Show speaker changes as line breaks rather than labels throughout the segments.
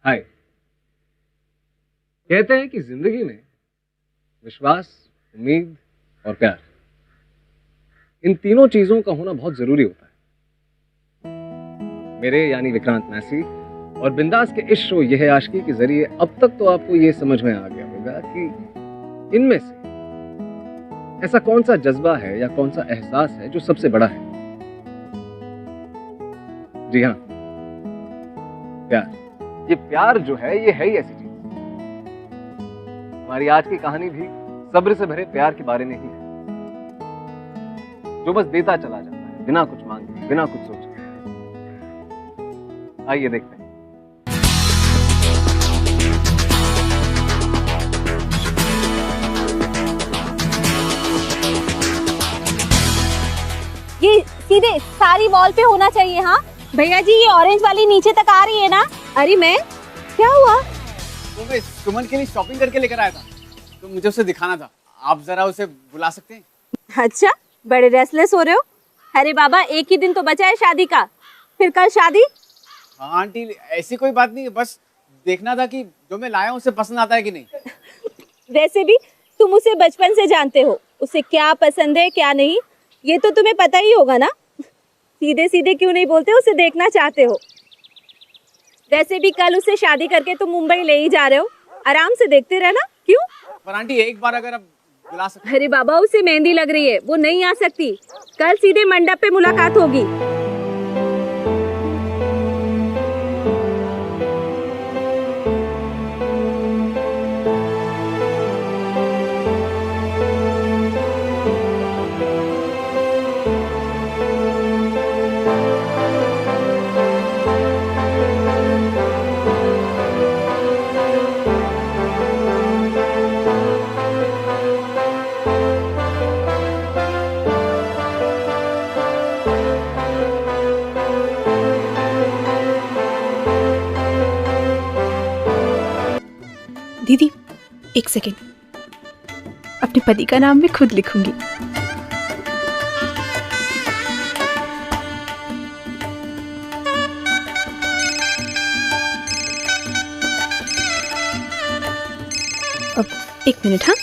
हाय। कहते हैं कि जिंदगी में विश्वास, उम्मीद और प्यार, इन तीनों चीजों का होना बहुत जरूरी होता है। मेरे यानी विक्रांत मैसी और बिंदास के इस शो यह है आशिकी के जरिए अब तक तो आपको यह समझ में आ गया होगा कि इनमें से ऐसा कौन सा जज्बा है या कौन सा एहसास है जो सबसे बड़ा है। जी हाँ, प्यार। ये प्यार जो है ये है ही ऐसी चीज। हमारी आज की कहानी भी सब्र से भरे प्यार के बारे में ही है, जो बस देता चला जाता है बिना कुछ मांगे, बिना कुछ सोचे। आइए देखते हैं।
ये सीधे सारी वॉल पे होना चाहिए। हाँ भैया जी, ये ऑरेंज वाली नीचे तक आ रही है ना? अरे मैं क्या हुआ?
तो मैं सुमन के लिए शॉपिंग करके लेकर आया था, तो मुझे उसे दिखाना था। आप जरा उसे बुला सकते हैं?
अच्छा, बड़े रेस्टलेस हो रहे हो। अरे बाबा, एक ही दिन तो बचा है शादी का, फिर कल शादी।
हाँ आंटी, ऐसी कोई बात नहीं है, बस देखना था कि जो मैं लाया हूँ उसे पसंद आता है कि नहीं।
वैसे भी तुम उसे बचपन से जानते हो, उसे क्या पसंद है क्या नहीं ये तो तुम्हें पता ही होगा ना। सीधे सीधे क्यों नहीं बोलते उसे देखना चाहते हो? वैसे भी कल उसे शादी करके तुम मुंबई ले ही जा रहे हो, आराम से देखते रहना। क्यों?
पर आंटी एक बार अगर आप बुला सकते।
अरे बाबा, उसे मेहंदी लग रही है, वो नहीं आ सकती। कल सीधे मंडप पे मुलाकात होगी।
दीदी एक सेकेंड, अपने पति का नाम मैं खुद लिखूंगी। अब एक मिनट। हाँ,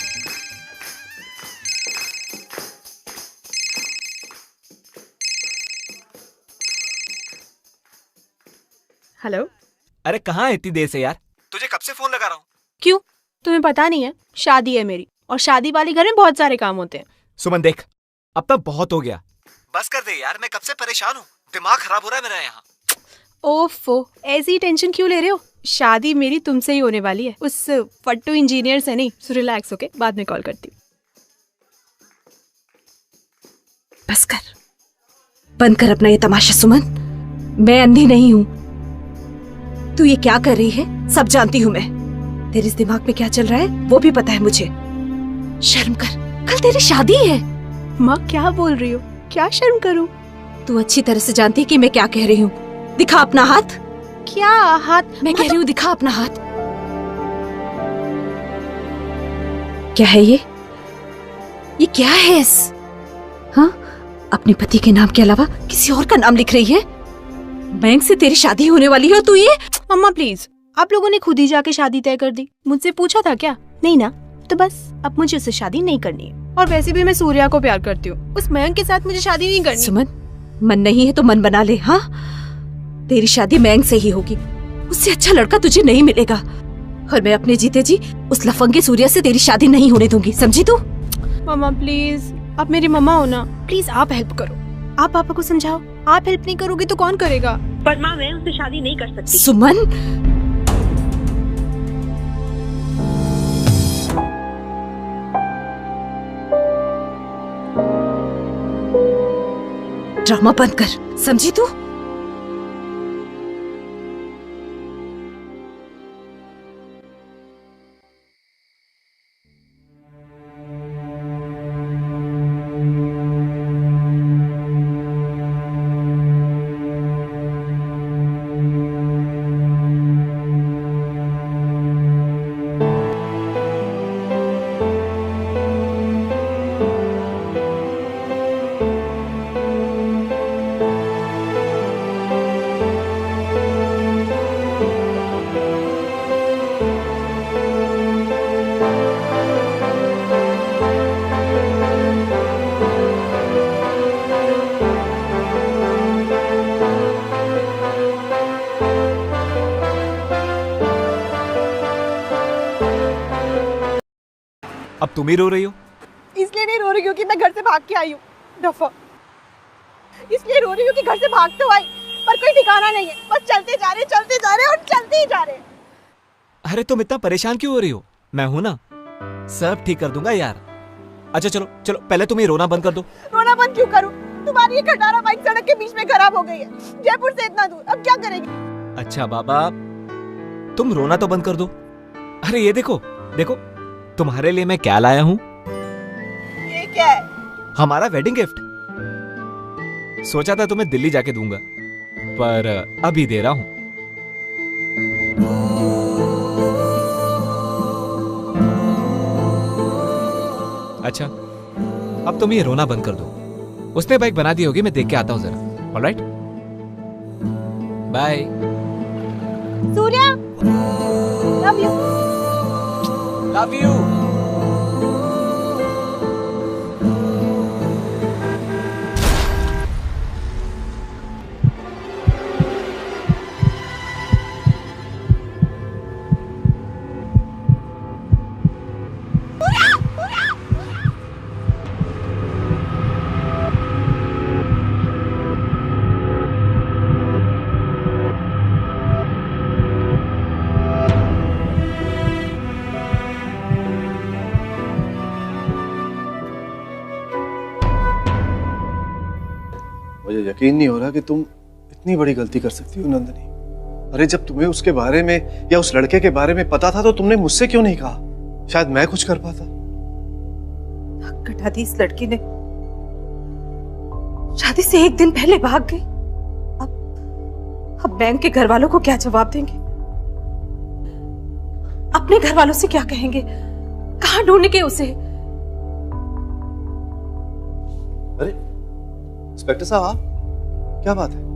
हेलो।
अरे कहाँ है इतनी देर से यार? तुझे कब से फोन लगा रहा हूँ।
क्यों, तुम्हें पता नहीं है? शादी है मेरी, और शादी वाले घर में बहुत सारे काम होते हैं।
सुमन देख, अब तक बहुत हो गया, बस कर दे यार। मैं कब से परेशान हूँ, दिमाग खराब हो रहा है मेरा यहाँ।
ओफो, ऐसी टेंशन क्यों ले रहे हो? शादी मेरी तुमसे ही होने वाली है, उस फट्टू इंजीनियर से नहीं। So relax, okay? बाद में कॉल करती हूँ।
बस कर, बंद कर अपना ये तमाशा सुमन। मैं अंधी नहीं हूँ। तू ये क्या कर रही है सब जानती हूँ मैं। तेरे इस दिमाग में क्या चल रहा है वो भी पता है मुझे। शर्म कर, कल तेरी शादी है।
माँ क्या बोल रही हो? क्या शर्म करूँ?
तू अच्छी तरह से जानती है कि मैं क्या कह रही हूँ। दिखा अपना हाथ।
क्या हाथ?
मैं कह रही हूँ दिखा अपना हाथ। क्या है ये क्या है इस? हाँ, अपने पति के नाम के अलावा किसी और का नाम लिख रही है। बैंक से तेरी शादी होने वाली है तू ये।
मम्मा प्लीज, आप लोगों ने खुद ही जाके शादी तय कर दी, मुझसे पूछा था क्या? नहीं ना, तो बस अब मुझे उससे शादी नहीं करनी है। और वैसे भी मैं सूर्या को प्यार करती हूँ, उस मयंक के साथ मुझे शादी नहीं करनी।
सुमन, मन नहीं है तो मन बना ले। हाँ, तेरी शादी मयंक से ही होगी, उससे अच्छा लड़का तुझे नहीं मिलेगा। और मैं अपने जीते जी उस लफंगे सूर्या से तेरी शादी नहीं होने दूंगी, समझी तू?
मम्मा प्लीज, आप मेरी मम्मा हो ना, प्लीज आप हेल्प करो। आप पापा को समझाओ, आप हेल्प नहीं करोगे तो कौन करेगा?
पर माँ, मैं उससे शादी नहीं कर सकती।
सुमन, ड्रामा बंद कर, समझी तू?
अब तुम ही रो रही हो।
इसलिए नहीं रो रही हूँ कि मैं घर से भाग के आई हूँ दफा, इसलिए रो रही हूँ कि घर से भाग तो आई पर कोई ठिकाना नहीं है, बस चलते जा रहे और चलते ही जा रहे।
अरे तुम इतना परेशान क्यों हो रही हो, मैं हूं ना, सब ठीक कर दूंगा यार। अच्छा चलो चलो, पहले तुम ये रोना बंद कर दो।
रोना बंद क्यों करूँ? तुम्हारी ये खटारा बाइक सड़क के बीच में खराब हो गई है, जयपुर से इतना दूर, अब क्या करेगी?
अच्छा बाबा, तुम रोना तो बंद कर दो। अरे ये देखो देखो, तुम्हारे लिए मैं क्या लाया हूँ।
ये क्या है?
हमारा वेडिंग गिफ्ट। सोचा था तुम्हें दिल्ली जाके दूंगा, पर अभी दे रहा हूं। अच्छा, अब तुम ये रोना बंद कर दो। उसने बाइक बना दी होगी, मैं देख के आता हूं जरा। Alright, bye.
Surya, love you.
Love you.
मुझे यकीन नहीं हो रहा कि तुम इतनी बड़ी गलती कर सकती हो नंदिनी। अरे जब तुम्हें उसके बारे में या उस लड़के के बारे में पता था तो तुमने मुझसे क्यों नहीं कहा? शायद मैं कुछ कर पाता।
कटा दी इस लड़की ने, शादी से एक दिन पहले भाग गई। अब बैंक के घर वालों को क्या जवाब देंगे, अपने घर वालों से क्या कहेंगे, कहां ढूंढेंगे उसे?
अरे इंस्पेक्टर साहब, क्या बात है?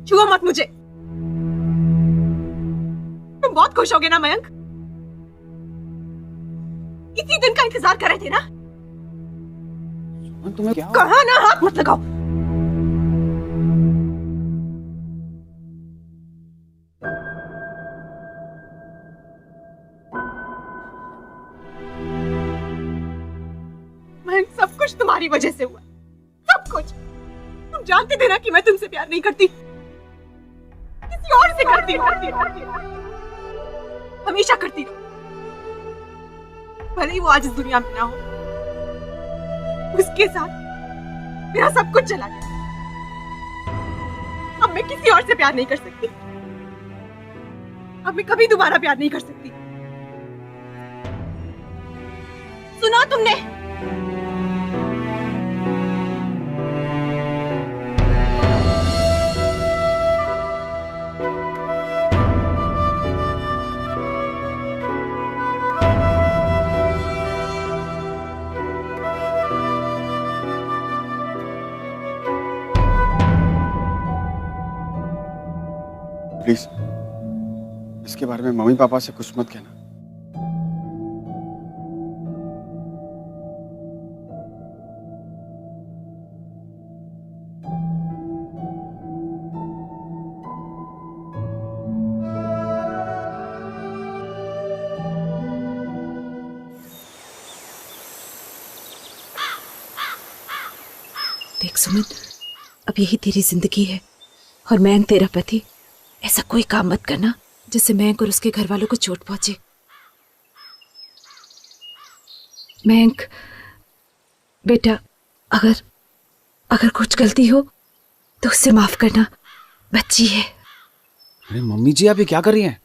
छुओ मत मुझे। तुम बहुत खुश होगे ना मयंक? इसी दिन का इंतजार कर रहे थे ना?
तुम्हें क्या
कहा ना हाथ मत लगाओ। मयंक, सब कुछ तुम्हारी वजह से हुआ, सब कुछ। तुम जानते थे ना कि मैं तुमसे प्यार नहीं करती, किसी और से करती हमेशा करती थी। भले ही वो आज इस दुनिया में ना हो, उसके साथ मेरा सब कुछ चला गया। अब मैं किसी और से प्यार नहीं कर सकती, अब मैं कभी दोबारा प्यार नहीं कर सकती। सुना तुमने?
प्लीज इसके बारे में मम्मी पापा से कुछ मत कहना।
देख सुमन, अब यही तेरी जिंदगी है और मयंक तेरा पति। ऐसा कोई काम मत करना जिससे मयंक और उसके घर वालों को चोट पहुंचे। मयंक बेटा, अगर अगर कुछ गलती हो तो उससे माफ करना, बच्ची है।
अरे मम्मी जी, आप ये क्या कर रही हैं?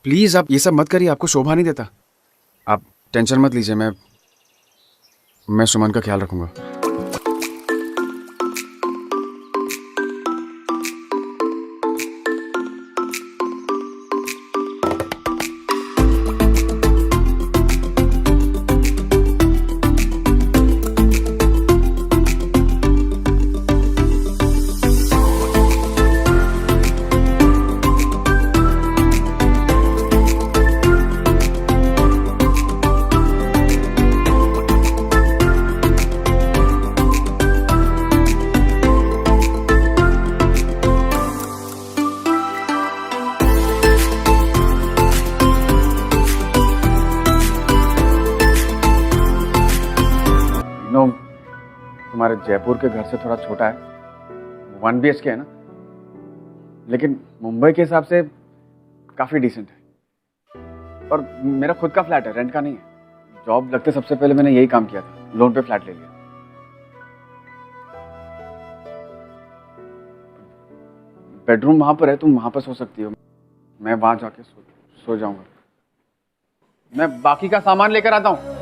प्लीज आप ये सब मत करिए, आपको शोभा नहीं देता। आप टेंशन मत लीजिए, मैं सुमन का ख्याल रखूंगा। तुम्हारे जयपुर के घर से थोड़ा छोटा है, 1 BHK है ना, लेकिन मुंबई के हिसाब से काफी डिसेंट है। और मेरा खुद का फ्लैट है, रेंट का नहीं है। जॉब लगते सबसे पहले मैंने यही काम किया था, लोन पे फ्लैट ले लिया। बेडरूम वहां पर है, तुम वहां पर सो सकती हो, मैं वहां जाके सो जाऊंगा। मैं बाकी का सामान लेकर आता हूँ।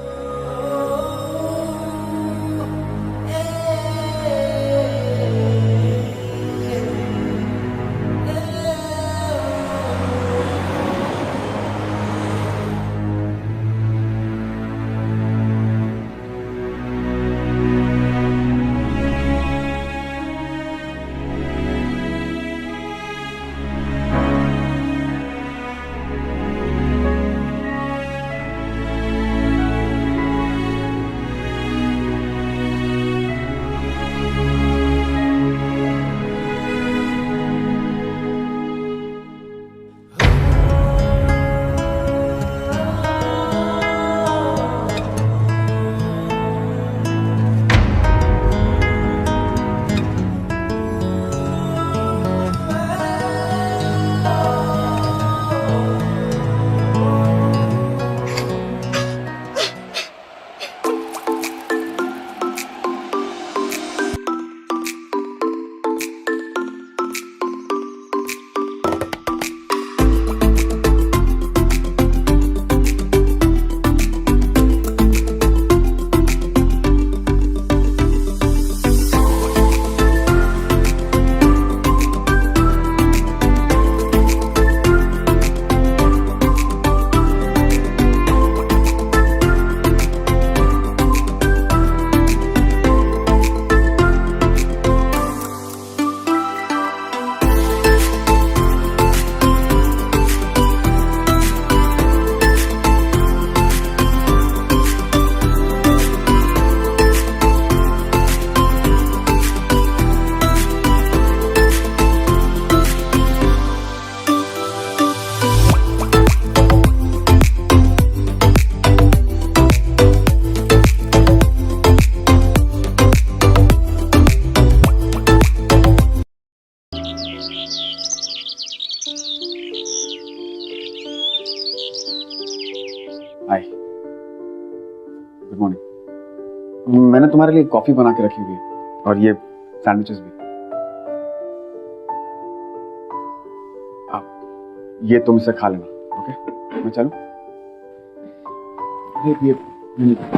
Good morning. मैंने तुम्हारे लिए कॉफी बना के रखी हुई है और ये सैंडविचेस भी। आप ये तुम इसे खा लेना, ओके? मैं चलूं? ये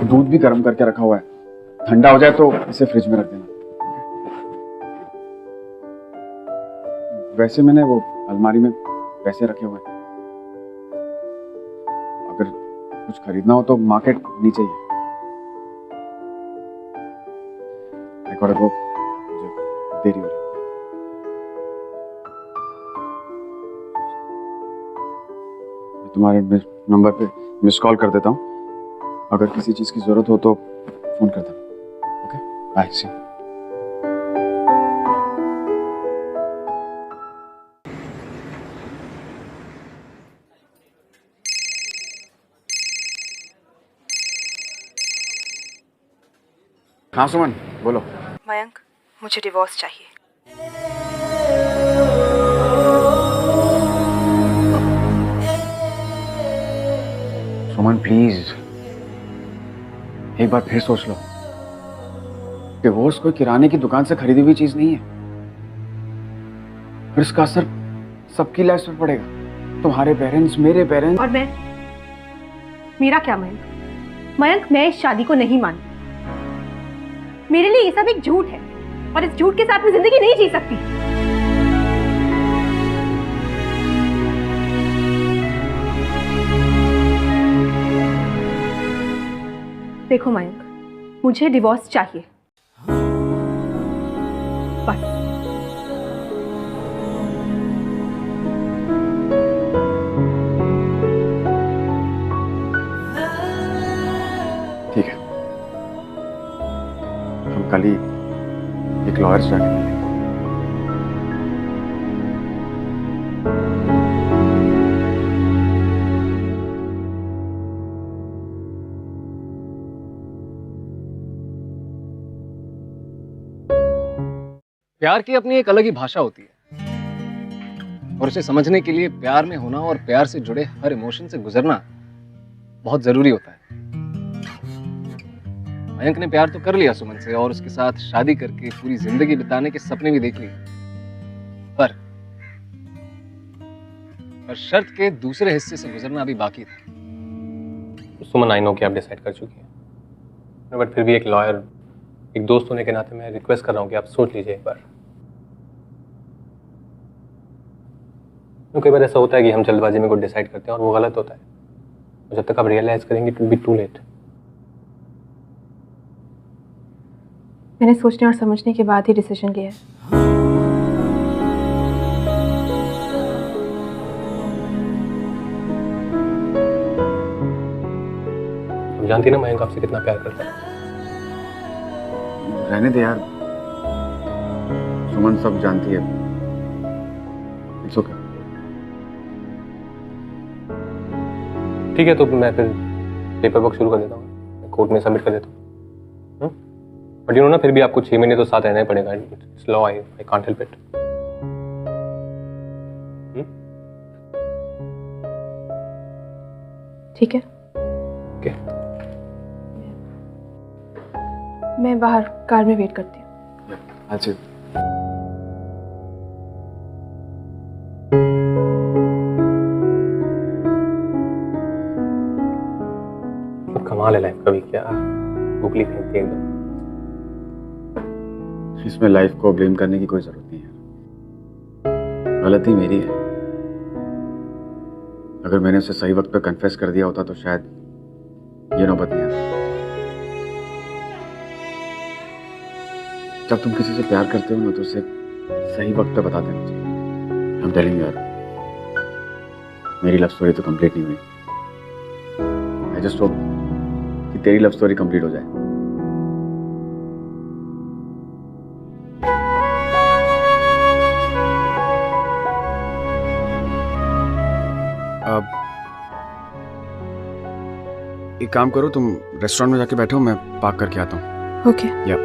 दूध भी गर्म करके रखा हुआ है, ठंडा हो जाए तो इसे फ्रिज में रख देना। वैसे मैंने वो अलमारी में पैसे रखे हुए हैं, अगर कुछ खरीदना हो तो मार्केट नीचे ही है। देखो मुझे देरी हो रही है। तुम्हारे नंबर पे मिस कॉल कर देता हूँ, अगर किसी चीज़ की ज़रूरत हो तो फ़ोन कर देना। ओके, बाय, सी। हाँ सुमन, बोलो।
मयंक, मुझे डिवोर्स चाहिए।
सुमन प्लीज, एक बार फिर सोच लो। डिवोर्स कोई किराने की दुकान से खरीदी हुई चीज नहीं है, और इसका असर सबकी लाइफ पर पड़ेगा, तुम्हारे पेरेंट्स, मेरे पेरेंट्स।
और मैं, मेरा क्या मयंक? मयंक, मैं इस शादी को नहीं मानती। मेरे लिए ये सब एक झूठ है, और इस झूठ के साथ मैं जिंदगी नहीं जी सकती। देखो मयंक, मुझे डिवोर्स चाहिए, बस।
ठीक है, हम कल ही एक लॉयर से जाके मिलेंगे।
प्यार की अपनी एक अलग ही भाषा होती है, और उसे समझने के लिए प्यार में होना और प्यार से जुड़े हर इमोशन से गुजरना बहुत जरूरी होता है। मयंक ने प्यार तो कर लिया सुमन से, और उसके साथ शादी करके पूरी जिंदगी बिताने के सपने भी देख लिए, पर शर्त के दूसरे हिस्से से गुजरना अभी बाकी था।
सुमन, आई नो कि आप डिसाइड कर चुकी हैं, बट फिर भी एक लॉयर, एक दोस्त होने के नाते मैं रिक्वेस्ट कर रहा हूँ कि आप सोच लीजिए एक बार। कई बार ऐसा होता है कि हम जल्दबाजी में कुछ डिसाइड करते हैं और वो गलत होता है, और जब तक आप रियलाइज करेंगे it will be too late.
मैंने सोचने और समझने के बाद ही डिसीजन लिया है।
आप जानती ना मयंक आपसे कितना प्यार करता है।
रहने दे यार, सुमन सब जानती है। It's okay.
ठीक है, तो मैं फिर पेपर वर्क शुरू कर देता हूँ, कोर्ट में सबमिट कर देता हूँ। बट यू नो ना, फिर भी आपको 6 महीने तो साथ रहना ही पड़ेगा। It's law, I can't help it.
ठीक है,
ओके।
मैं बाहर कार में वेट करती हूँ।
अच्छा,
कमाल है लाइफ का भी, क्या बुकली फेंकती है एकदम।
इसमें लाइफ को ब्लेम करने की कोई जरूरत नहीं है, गलती मेरी है। अगर मैंने उसे सही वक्त पे कन्फेस कर दिया होता तो शायद ये नौबत नहीं आती। जब तुम किसी से प्यार करते हो ना तो उसे सही वक्त पे बता देना चाहिए। I'm telling you यार, मेरी लव स्टोरी तो कंप्लीट नहीं हुई। I just hope कि तेरी लव स्टोरी कंप्लीट हो जाए। अब एक काम करो, तुम रेस्टोरेंट में जाके बैठो, मैं पार्क करके आता हूँ।
ओके।
या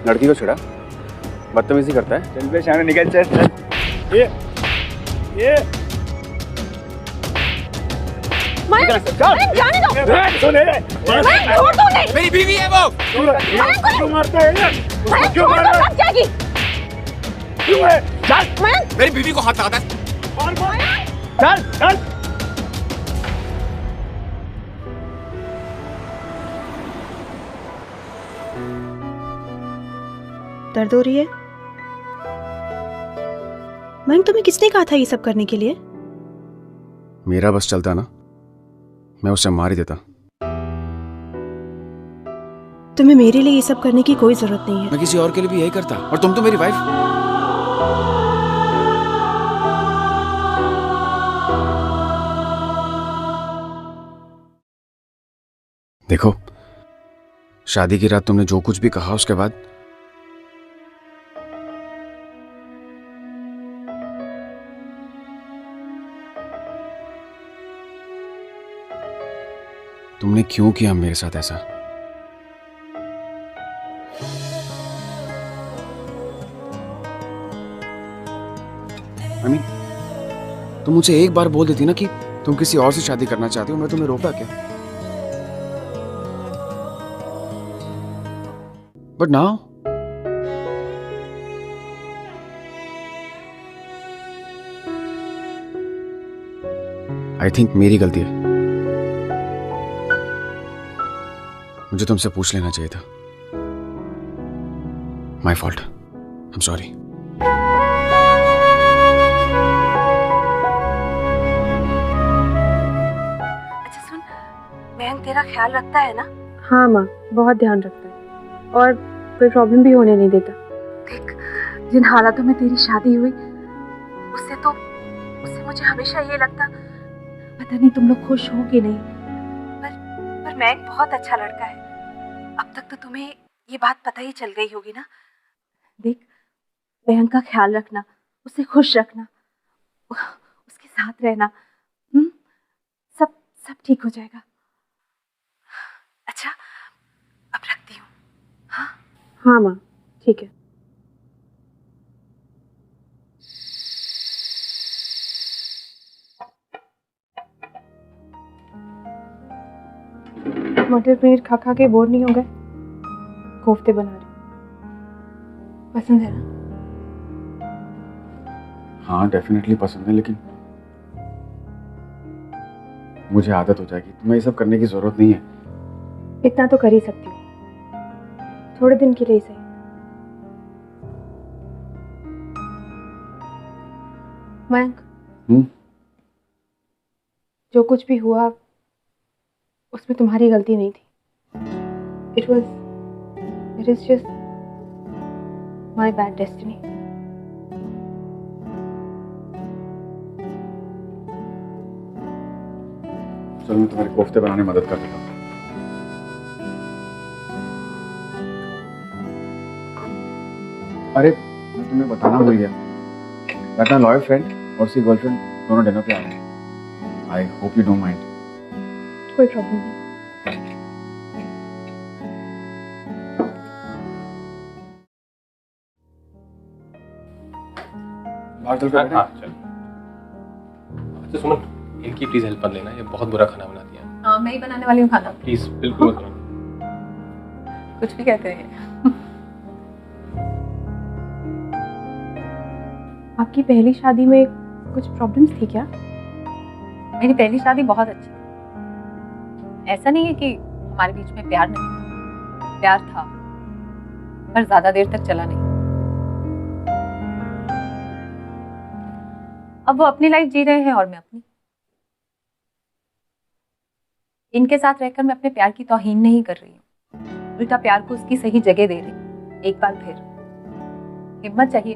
लड़की को छुड़ा, बदतमीजी करता है। चल बे शाने, निकल चल। ये
जाने दो। छोड़ दो, नहीं।
मेरी बीवी है वो।
क्यों मारता है यार? क्यों मार रहा है?
जाएगी।
क्यों है? चल,
मेरी बीवी को हाथ लगाता है।
चल चल।
दर्द हो रही है? मयंक, तुम्हें किसने कहा था ये सब करने के लिए?
मेरा बस चलता ना, मैं उसे मार ही देता।
तुम्हें मेरे लिए ये सब करने की कोई जरूरत नहीं है।
मैं किसी और के लिए भी यही करता, और तुम तो मेरी वाइफ। देखो, शादी की रात तुमने जो कुछ भी कहा उसके बाद तुमने क्यों किया मेरे साथ ऐसा? तुम मुझे एक बार बोल देती ना कि तुम किसी और से शादी करना चाहती हो, मैं तुम्हें रोका क्या? बट नाउ आई थिंक मेरी गलती है। मुझे तुमसे पूछ लेना चाहिए था। My fault, I am sorry.
तेरा ख्याल रखता है ना?
हाँ माँ, बहुत ध्यान रखता है और कोई प्रॉब्लम भी होने नहीं देता।
देख, जिन हालातों में तेरी शादी हुई उससे मुझे हमेशा ये लगता, पता नहीं तुम लोग खुश हो कि नहीं, पर मयंक बहुत अच्छा लड़का है। अब तक तो तुम्हें ये बात पता ही चल गई होगी ना। देख, मयंक का ख्याल रखना, उसे खुश रखना, उसके साथ रहना, सब ठीक हो जाएगा। अच्छा, अब रखती हूँ।
हाँ माँ, ठीक है। मटर पनीर खा खा के बोर नहीं हो गए? कोफ्ते बना रही, पसंद है ना?
हाँ डेफिनेटली पसंद है, लेकिन मुझे आदत हो जाएगी। तुम्हें ये सब करने की जरूरत नहीं है।
इतना तो कर ही सकती हूँ, थोड़े दिन के लिए सही। मयंक, जो कुछ भी हुआ उसमें तुम्हारी गलती नहीं थी। It is just my bad destiny.
चलो मैं तुम्हारे कोफ्ते बनाने में मदद कर देता हूँ। अरे मैं तुम्हें बताना भूल गया, मैं अपना लॉयर फ्रेंड और उसकी गर्लफ्रेंड दोनों डिनर पे आ रहे हैं। I hope you don't mind.
कोई प्रॉब्लम नहीं।
बाहर चल कर।
हाँ चल। अच्छा सुमन, इनकी प्लीज हेल्प कर लेना, ये बहुत बुरा खाना बनाती है।
हाँ, मैं ही बनाने वाली हूँ खाना।
प्लीज बिल्कुल मत करना।
कुछ भी कहते हैं।
आपकी पहली शादी में कुछ प्रॉब्लम्स थी क्या?
मेरी पहली शादी बहुत अच्छी है। ऐसा नहीं है कि हमारे बीच में प्यार नहीं था, प्यार था, पर ज्यादा देर तक चला नहीं। अब वो अपनी लाइफ जी रहे हैं और मैं अपनी। इनके साथ रहकर मैं अपने प्यार की तौहीन नहीं कर रही हूँ, उल्टा प्यार को उसकी सही जगह दे रही हूँ। एक बार फिर हिम्मत चाहिए,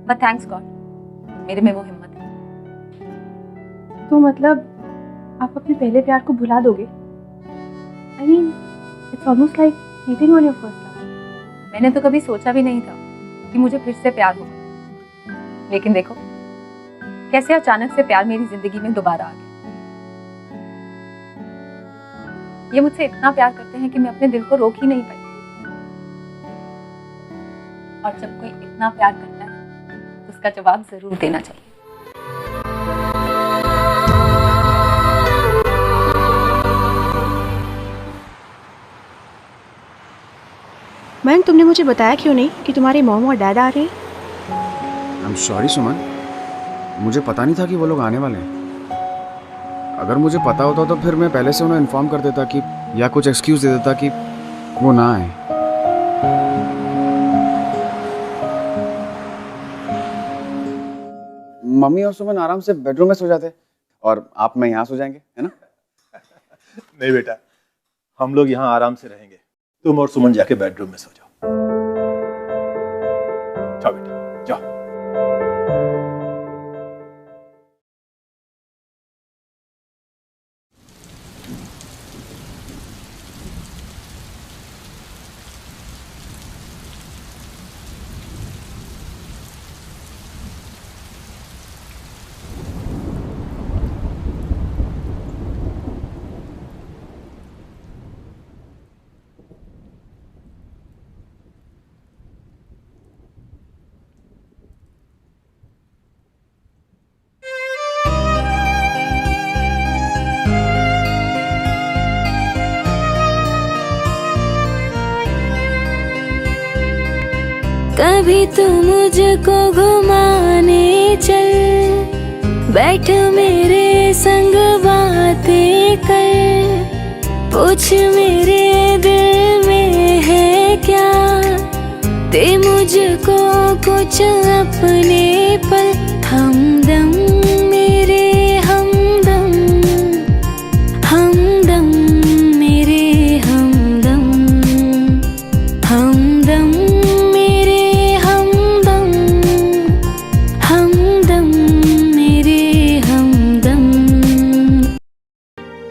बट थैंक्स गॉड मेरे में वो हिम्मत है।
तो मतलब आप अपने पहले प्यार को भुला दोगे? I mean, it's almost like cheating on your first love.
मैंने तो कभी सोचा भी नहीं था कि मुझे फिर से प्यार होगा, लेकिन देखो कैसे अचानक से प्यार मेरी जिंदगी में दोबारा आ गया। ये मुझसे इतना प्यार करते हैं कि मैं अपने दिल को रोक ही नहीं पाई। और जब कोई इतना प्यार करता है तो उसका जवाब जरूर देना चाहिए।
मैम, तुमने मुझे बताया क्यों नहीं कि तुम्हारे मॉम और डैड आ रहे हैं?
आई एम सॉरी सुमन, मुझे पता नहीं था कि वो लोग आने वाले हैं। अगर मुझे पता होता तो फिर मैं पहले से उन्हें इन्फॉर्म कर देता कि या कुछ एक्सक्यूज दे देता कि वो ना आए। मम्मी और सुमन आराम से बेडरूम में सो जाते और आप मैं यहाँ सो जाएंगे, है ना?
नहीं बेटा, हम लोग यहाँ आराम से रहेंगे, तुम और सुमन जाके बेडरूम में सो जाओ। जाओ बेटा जाओ।
कभी तू मुझको घुमाने चल, बैठ मेरे संग बातें कर, पूछ मेरे दिल में है क्या, दे मुझको कुछ अपने पल, हमदम मेरे हमदम, हमदम मेरे हमदम, हमदम मेरे हमदम, हमदम मेरे हमदम।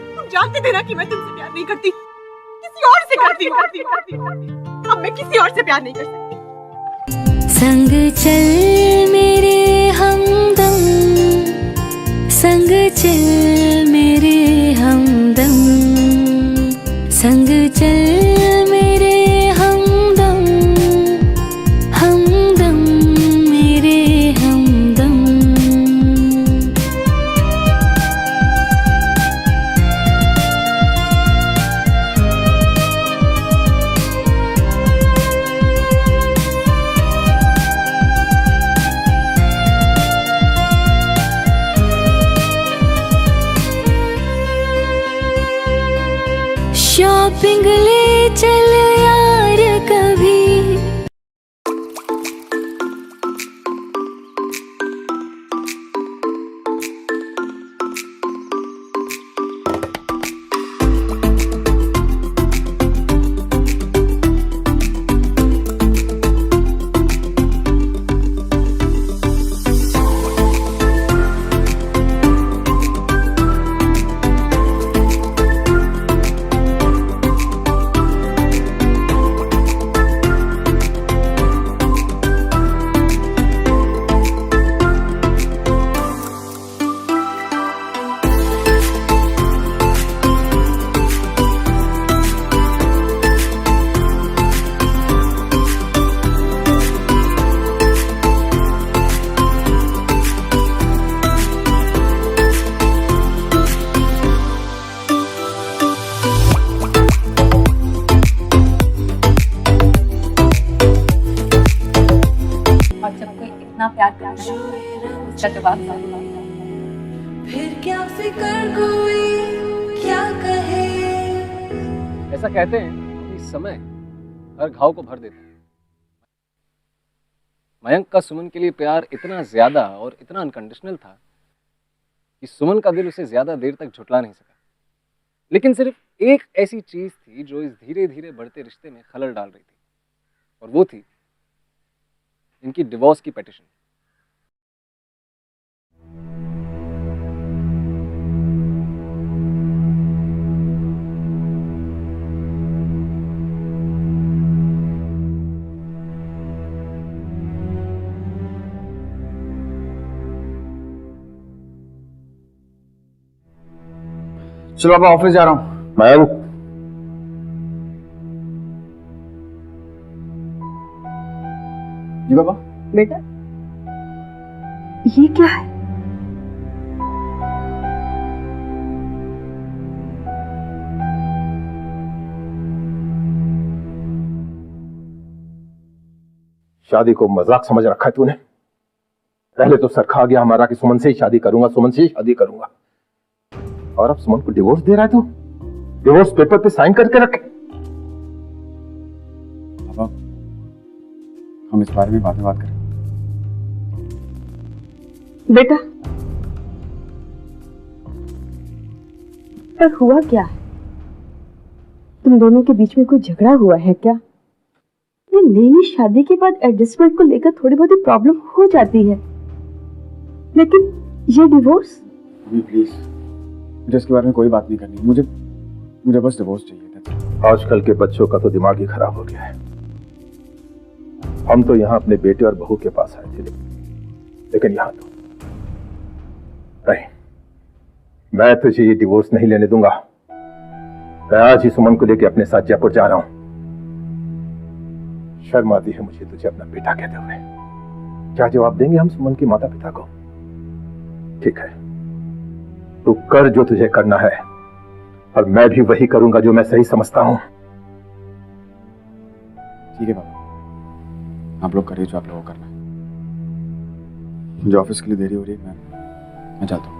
तुम जानते थे ना कि मैं तुमसे प्यार नहीं करती, किसी और से करती हूँ। अब मैं किसी और से प्यार नहीं कर सकती।
संग चल मेरे हमदम, संग चल मेरे हमदम, संग चल मेरे हमदम, हमदम मेरे हमदम। शॉपिंग ले चल यार कभी,
और जब कोई इतना प्यार करता है उसका जवाब
फिर क्या फिक्र कोई क्या कहे।
ऐसा कहते हैं कि समय हर घाव को भर देता है। मयंक का सुमन के लिए प्यार इतना ज्यादा और इतना अनकंडीशनल था कि सुमन का दिल उसे ज्यादा देर तक झुठला नहीं सका। लेकिन सिर्फ एक ऐसी चीज थी जो इस धीरे धीरे बढ़ते रिश्ते में खलल डाल रही थी, और वो थी इनकी डिवोर्स की पिटीशन।
चलो पापा, ऑफिस जा रहा हूँ।
मयंक,
जी पापा।
बेटा ये क्या है?
शादी को मजाक समझ रखा है तूने। पहले तो सर खा गया हमारा कि सुमन से ही शादी करूंगा, सुमन से ही शादी करूंगा, और अब सुमन को डिवोर्स दे रहा है तू। डिवोर्स पेपर पे साइन करके रखे।
पापा, हम इस बारे में बाद में बात करें।
बेटा, पर हुआ क्या है? तुम दोनों के बीच में कोई झगड़ा हुआ है क्या? ये नई शादी के बाद एडजस्टमेंट को लेकर थोड़ी बहुत प्रॉब्लम हो जाती है, लेकिन ये डिवोर्स?
प्लीज, मुझे इसके बारे में कोई बात नहीं करनी। मुझे बस डिवोर्स चाहिए।
आजकल के बच्चों का तो दिमाग ही खराब हो गया है। हम तो यहाँ अपने बेटे और बहू के पास आए थे, लेकिन यहाँ तो नहीं। मैं तुझे ये डिवोर्स नहीं लेने दूंगा। मैं आज ही सुमन को लेकर अपने साथ जयपुर जा रहा हूं। शर्म आती है मुझे तुझे अपना बेटा कहते हुए। क्या जवाब देंगे हम सुमन के माता पिता को? ठीक है, तू कर जो तुझे करना है, और मैं भी वही करूंगा जो मैं सही समझता हूं।
ठीक है पापा, आप लोग करिए जो आप लोगों को करना है। मुझे ऑफिस के लिए देरी हो रही है, मैं जाता हूँ।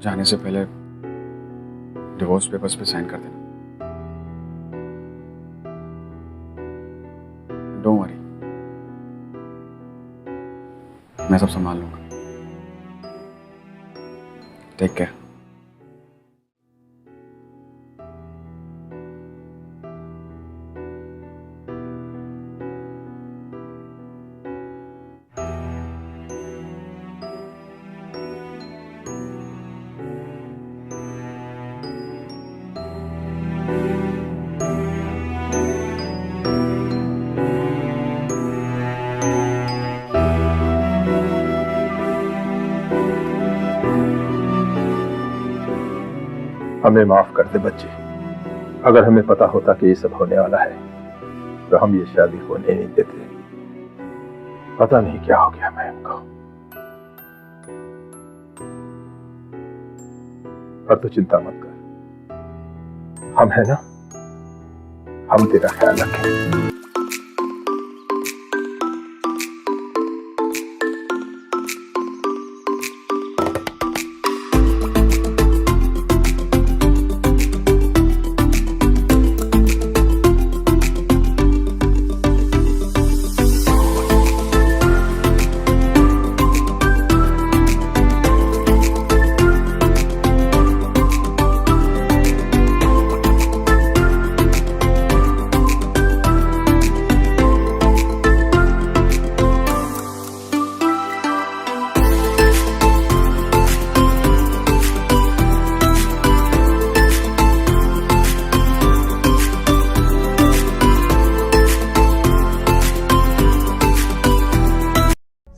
जाने से पहले डिवोर्स पेपर्स पे साइन कर देना। डोंट वरी, मैं सब संभाल लूंगा। Take care.
हमें माफ कर दे बच्चे। अगर हमें पता होता कि ये सब होने वाला है तो हम ये शादी होने नहीं देते। पता नहीं क्या हो गया मैं इनको। पर तू चिंता मत कर, हम है ना, हम तेरा ख्याल रखेंगे।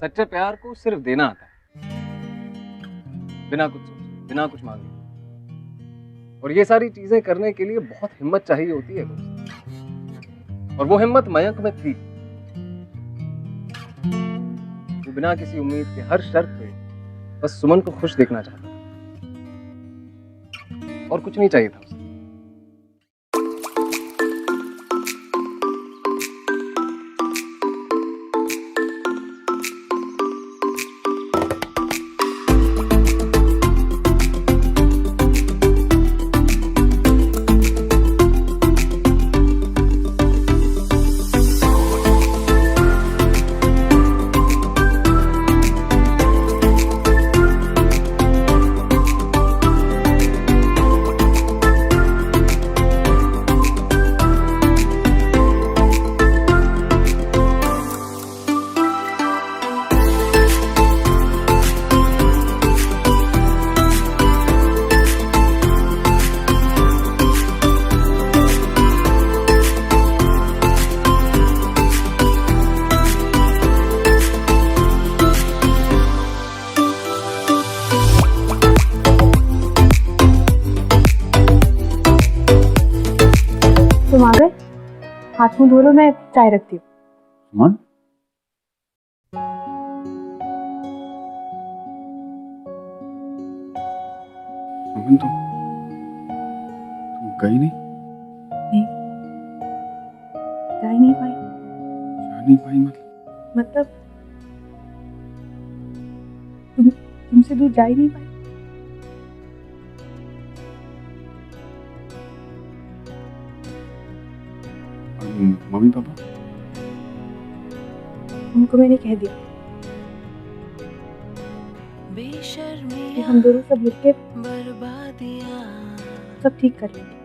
सच्चे प्यार को सिर्फ देना आता है, बिना कुछ सोचे, बिना कुछ मांगे। और ये सारी चीजें करने के लिए बहुत हिम्मत चाहिए होती है दोस्त। और वो हिम्मत मयंक में थी। वो बिना किसी उम्मीद के हर शर्त पे बस सुमन को खुश देखना चाहता था, और कुछ नहीं चाहिए था उसे।
तुम आ गए? हाथ मुंह धो लो, मैं चाय रखती हूँ।
मन तुम गई नहीं?
नहीं, जा ही नहीं पाई।
जा नहीं पाई
मतलब तुमसे दूर जा ही नहीं पाई।
Mummy papa?
उनको मैंने कह दिया कि हम दोनों सब मिलके सब ठीक कर लेंगे।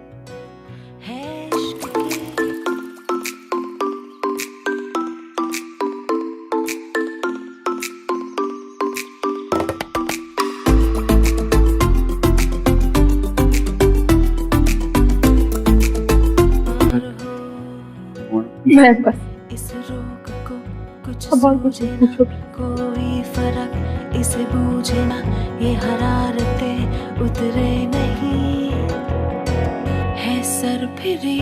मैं बस अब और कुछ नहीं पूछोगी।
कोई फर्क इसे बूझे ना, ये हरारतें उतरे नहीं है सर फिरी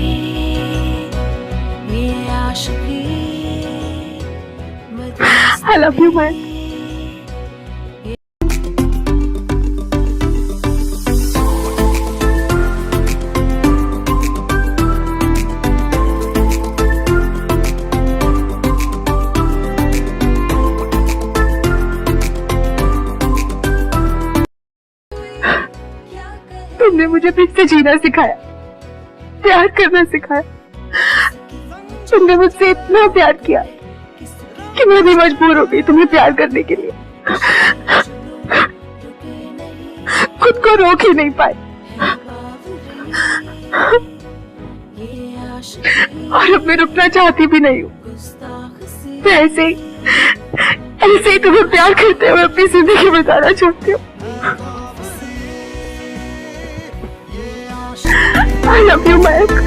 ये आशिकी।
I love you, man. तुमने मुझे फिर से जीना सिखाया, प्यार करना सिखाया। तुमने मुझसे इतना प्यार किया कि मैं भी मजबूर हो गई तुम्हें प्यार करने के लिए। खुद को रोक ही नहीं पाई और अब मैं रुकना चाहती भी नहीं हूँ। मैं ऐसे ही तुम्हें प्यार करते हुए अपनी जिंदगी बिताना चाहती हूँ। I love you, Mike.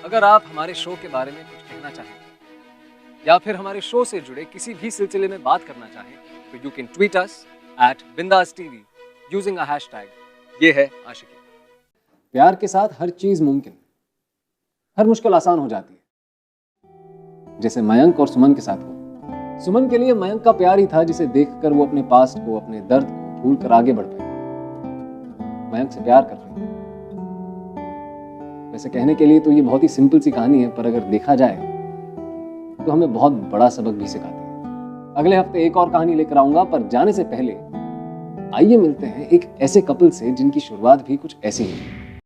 अगर आप हमारे शो के बारे में कुछ कहना चाहें या फिर हमारे शो से जुड़े किसी भी सिलसिले में बात करना चाहें तो you can tweet us @bindaasTV using a hashtag ये है आशिकी। प्यार के साथ हर चीज मुमकिन, हर मुश्किल आसान हो जाती है, जैसे मयंक और सुमन के साथ हुआ। सुमन के लिए मयंक का प्यार ही था जिसे देखकर वो अपने पास्ट को, अपने दर्द को भूलकर आगे बढ़ पाई। मयंक से प्यार कर रही। वैसे कहने के लिए तो ये बहुत ही सिंपल सी कहानी है, पर अगर देखा जाए तो हमें बहुत बड़ा सबक भी सिखाती है। अगले हफ्ते एक और कहानी लेकर आऊंगा, पर जाने से पहले आइए मिलते हैं एक ऐसे कपल से जिनकी शुरुआत भी कुछ ऐसी है।